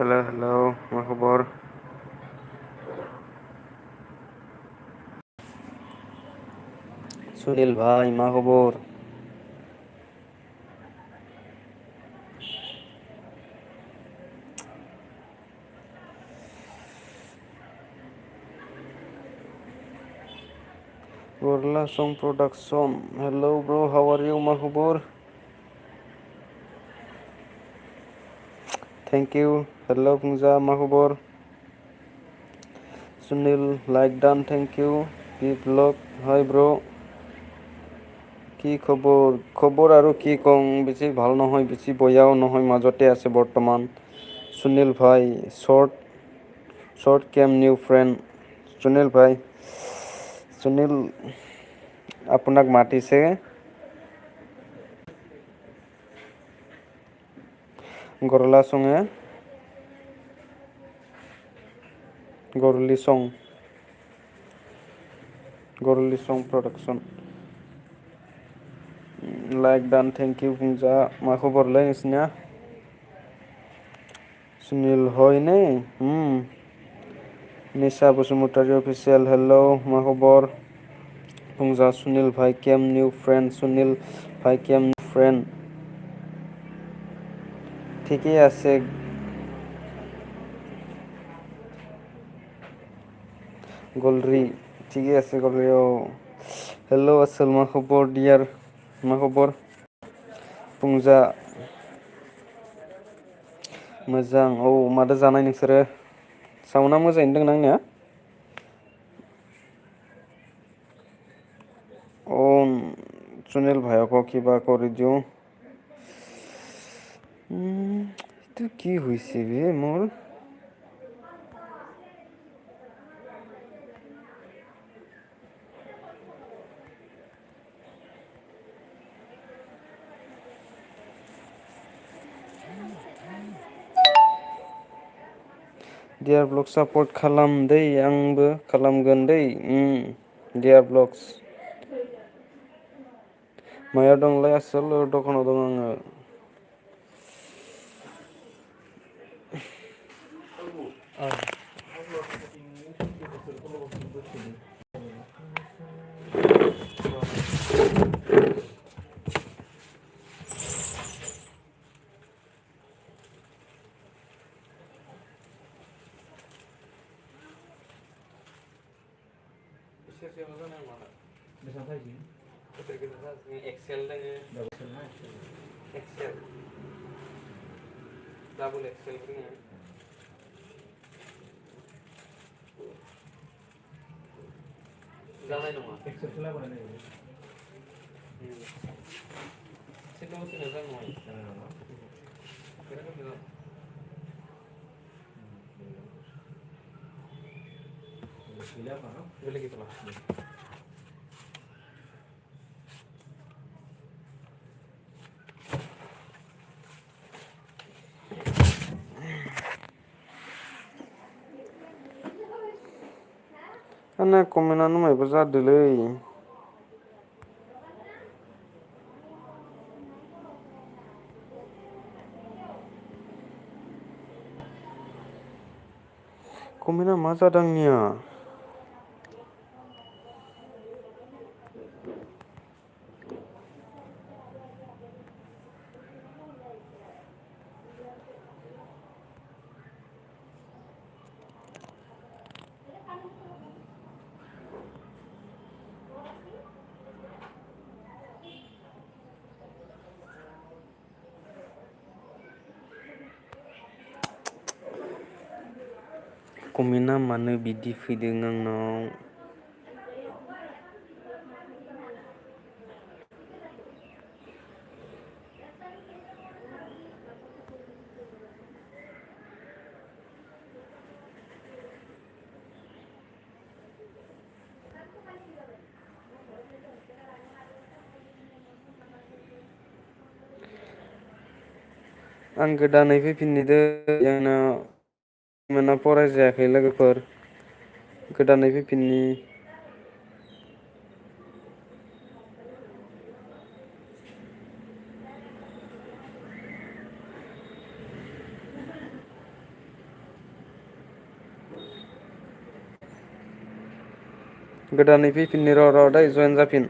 हेल' हेल' मा खबर? सुनिल भाई मा खबर? Gorilla Song Production. Hello bro, how are you? मा खबर? Thank you. Hello फुंजा मा खबर? Sunil like done, thank you. B vlog, hi bro. কি খবৰ? খবৰ আৰু কি কম, বেছি ভাল নহয়, বেছি বয়াও নহয়, মাজতে আছে বৰ্তমান। সুনীল ভাই, short cam new friend. Sunil ভাই, সুনীল আপোনাক মাতিছে। গৰলা চঙে গৰলি सं प्रडाक्सन लाइक डान थेंक इउ फुंजा मा खबरलै नोंसिना? सुनिल हय नै निशा बसुमतारी अफिसियेल हेलौ मा खबर? फुंजा सुनिल भाई केम निउ फ्रेन्ड सुनिल भाई केम निउ फ्रेन्ड ঠিকেই আছে। गलरि ঠিকেই আছে गलरि औ हेलौ आसोल मा खबर डियार मा खबर? फुंजा मोजां औ मादो जानाय नोंसोरो साउन्डआ मोजाङैनो दंना आंनिया? सुनील भाइको কিবা কৰি দিওঁ। এইটো কি হৈছে বে মোৰ? डियार ब्लग सापर्ट खालाम दै आंबो खालामगोन दै डियार ब्लग्स मायाव दंलै आसोल दखानाव दं आङो। एक्सेल दोङो एक्सेल डाबल एक्सेल दोङो जानाय नङा एक्सेलखौ लाबोनानै आंना कमेन्टआनो मायबा जादोलै कमेन्टआ मा जादों आंनिया कमेन्टआ मानो बिदि फैदों आंनाव आं गोदानै फैफिननायदो आंना कमेन्टआ फरायजायाखै लोगोफोर गोदानै फैफिननि गोदानै फैफिननि र' दै जयेन जाफिन।